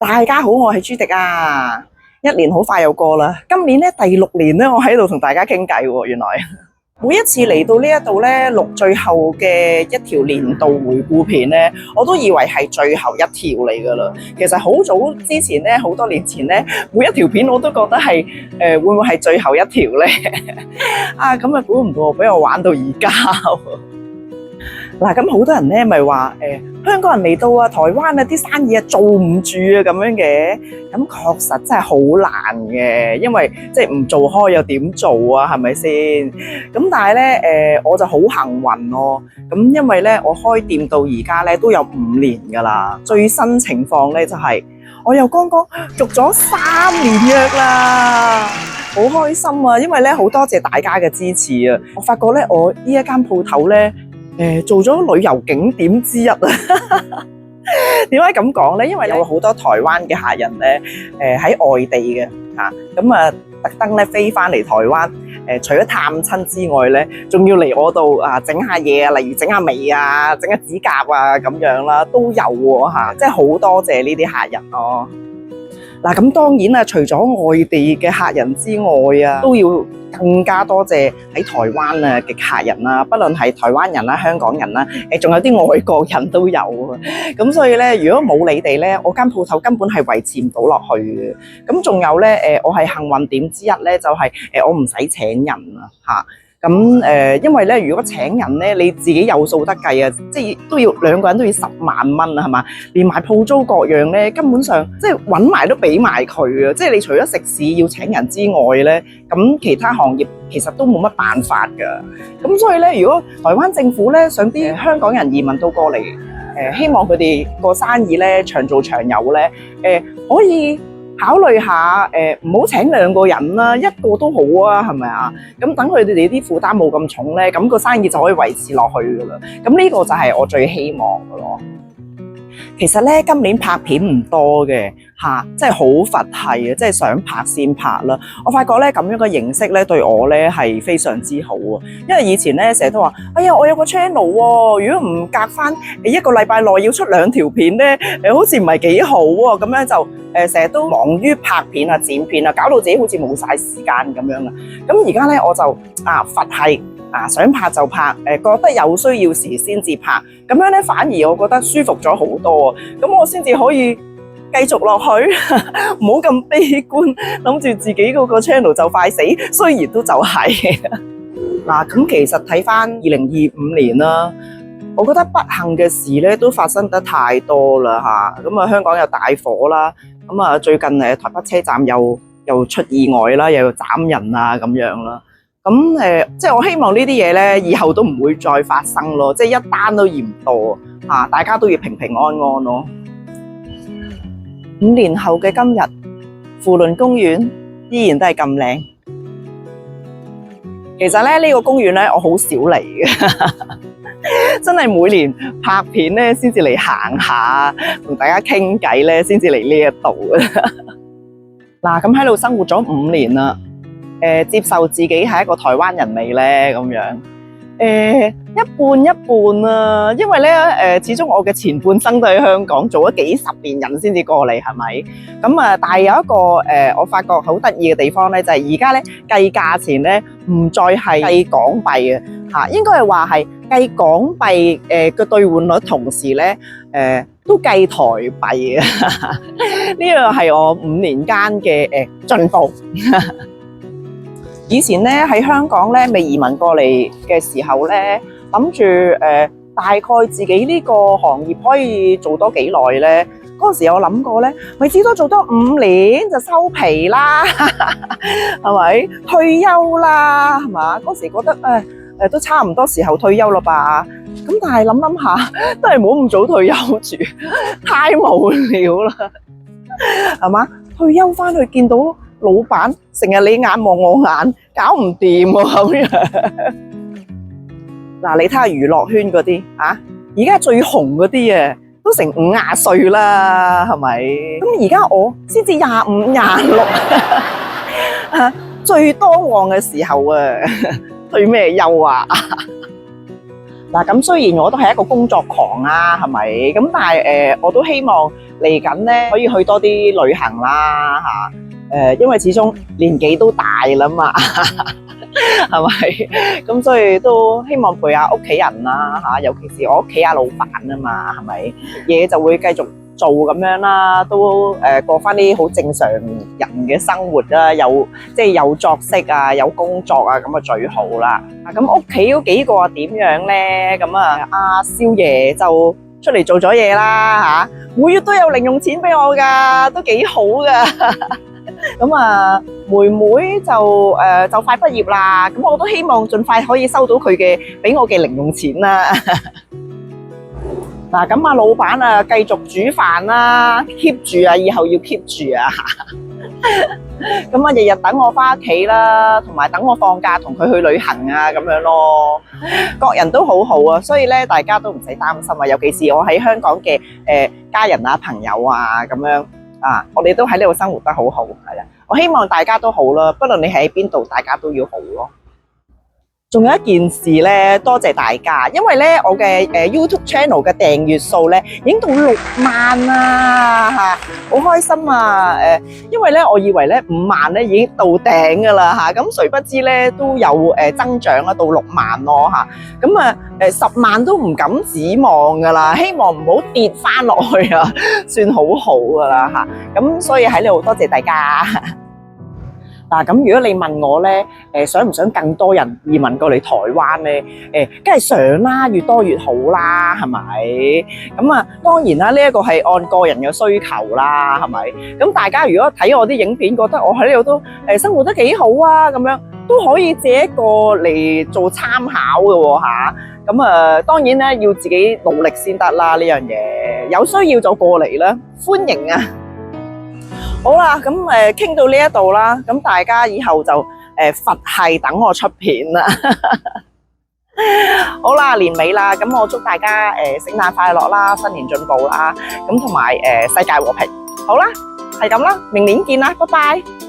大家好，我係朱迪啊！一年好快又過啦，今年咧第6年咧，我喺度同大家傾偈喎。原來每一次嚟到呢一度咧錄最後嘅一條年度回顧片咧，我都以為係最後一條嚟噶啦。其實好早之前咧，好多年前咧，每一條片我都覺得係會唔會係最後一條咧？啊，咁啊估唔到俾我玩到而家。嗱，咁好多人咧咪話香港人嚟到啊，台灣啊啲生意啊做唔住啊咁樣嘅，咁確實真係好難嘅，因為即係唔做開又點做啊，係咪先？咁但係咧我就好幸運咯，咁因為咧我開店到而家咧都有5年㗎啦，最新情況咧就係我又剛剛續咗3年約啦，好開心啊！因為咧好多謝大家嘅支持啊，我發覺咧我呢一間鋪頭咧做咗旅遊景點之一啊！點解咁講咧？因為有好多台灣嘅客人咧，喺外地嘅嚇，咁啊特登咧飛翻嚟台灣，除咗探親之外咧，仲要嚟我度啊整下嘢啊，例如整下眉啊、整下指甲啊咁樣啦，都有喎嚇，即係好多謝呢啲客人咯。嗱，咁當然啦，除咗外地嘅客人之外啊，都要更加多謝喺台灣啊嘅客人啦，不論係台灣人啦、香港人啦，仲有啲外國人都有啊。咁所以咧，如果冇你哋咧，我間鋪頭根本係維持唔到落去嘅。咁仲有咧，我係幸運點之一咧，就係我唔使請人啊嚇。咁因為咧，如果請人咧，你自己有數得計啊，即係都要2個人都要10萬蚊啊，係嘛？連埋鋪租各樣咧，根本上即係揾埋都俾埋佢啊！即係你除咗食肆要請人之外咧，咁其他行業其實都冇乜辦法㗎。咁所以咧，如果台灣政府咧想啲香港人移民到過嚟，希望佢哋個生意咧長做長有咧，可以考慮下唔好請2個人啦，1個都好啊，係咪啊？咁等佢哋啲負擔冇咁重咧，咁個生意就可以維持落去噶啦。咁呢個就係我最希望嘅咯。其實咧今年拍片唔多嘅嚇，即係好佛系啊，即係想拍先拍啦。我發覺咧咁樣嘅形式咧對我咧係非常之好啊，因為以前咧成日都話，哎呀我有個 channel 喎，如果唔隔翻1個禮拜內要出2條片咧，好似唔係幾好喎，咁樣就成日都忙於拍片啊、剪片啊，搞到自己好似冇晒時間咁樣啊。咁而家咧我就佛系。想拍就拍，覺得有需要時先至拍，咁樣咧反而我覺得舒服咗好多，咁我先至可以繼續落去，唔好咁悲觀，諗住自己嗰個 channel 就快死，雖然都就係。嗱，咁其實睇返2025年啦，我覺得不幸嘅事咧都發生得太多啦嚇，咁啊香港有大火啦，咁啊最近台北車站又出意外啦，又要斬人啊咁樣啦。咁即係我希望呢啲嘢咧，以後都唔會再發生咯，即係一單都嫌多啊！大家都要平平安安咯。5年後嘅今日，扶輪公園依然都係咁靚。其實咧呢個公園咧，我好少嚟嘅，真係每年拍片咧先至嚟行下，同大家傾偈咧先至嚟呢一度。嗱，咁喺度生活咗5年啦。接受自己係一個台灣人未咧？咁樣一半一半啊，因為咧始終我嘅前半生都喺香港做咗幾10年人先至過嚟，係咪？咁啊，但係有一個我發覺好得意嘅地方咧，就係而家咧計價錢咧唔再係計港幣啊嚇，應該係話係計港幣嘅兌換率，同時咧都計台幣啊！呢個係我5年間嘅進步。以前咧喺香港咧未移民過嚟嘅時候咧，諗住大概自己呢個行業可以做多幾耐咧？嗰陣時有諗過咧，咪至多做多5年就收皮啦，係咪？退休啦，係嘛？嗰時覺得都差唔多時候退休啦吧。咁但係諗下，都係唔好咁早退休住，太無聊啦，係嘛？退休翻去見到老闆成日你眼望我眼，搞唔掂喎咁樣。嗱，你睇下娛樂圈嗰啲而家最紅嗰啲都成50歲啦，係咪？咁而家我先至25、26，最多旺嘅時候退咩休啊？嗱，咁雖然我都係一個工作狂啊，係咪？咁但係我都希望嚟緊咧可以去多啲旅行啦嚇。因為始終年紀都大啦嘛，係咪？咁所以都希望陪下屋企人啦嚇，尤其是我屋企阿老闆啊嘛，係咪？嘢就會繼續做咁樣啦，都過翻啲好正常人嘅生活啦，即係有作息啊，有工作啊，咁啊最好啦。咁屋企嗰幾個點樣咧？咁啊，阿少爺就出嚟做咗嘢啦嚇，每月都有零用錢俾我㗎，都幾好㗎。咁啊，妹妹就快畢業啦，咁我都希望盡快可以收到佢嘅俾我嘅零用錢啦。嗱，咁啊，老闆啊，繼續煮飯啦，keep 住啊，以後要 keep 住啊。咁啊，日日等我翻屋企啦，同埋等我放假同佢去旅行啊，咁樣咯。各人都好好啊，所以咧，大家都唔使擔心啊。尤其是我喺香港嘅家人啊、朋友啊咁樣啊，我哋都喺呢度生活得好好，係啦。我希望大家都好啦，不論你喺邊度，大家都要好咯。仲有一件事咧，多謝大家，因為咧我嘅YouTube channel 嘅訂閱數咧已經到6萬啦嚇，好開心啊！因為咧我以為咧5萬咧已經到頂噶啦嚇，咁誰不知咧都有增長啊到6萬咯嚇，咁啊10萬都唔敢指望噶啦，希望唔好跌翻落去啊，算好好噶啦嚇，咁所以喺呢度多謝大家。嗱，咁如果你問我咧，想唔想更多人移民過嚟台灣咧？梗係想啦，越多越好啦，係咪？咁啊，當然啦，呢一個係按個人嘅需求啦，係咪？咁大家如果睇我啲影片，覺得我喺呢度都生活得幾好啊，咁樣都可以借一個嚟做參考嘅喎嚇。咁啊，當然咧要自己努力先得啦，呢樣嘢有需要就過嚟啦，歡迎啊！好啦，咁傾到呢一度啦，咁大家以後就佛系等我出片啦。好啦，年尾啦，咁我祝大家聖誕快樂啦，新年進步啦，咁同埋世界和平。好啦，係咁啦，明年見啦，拜拜。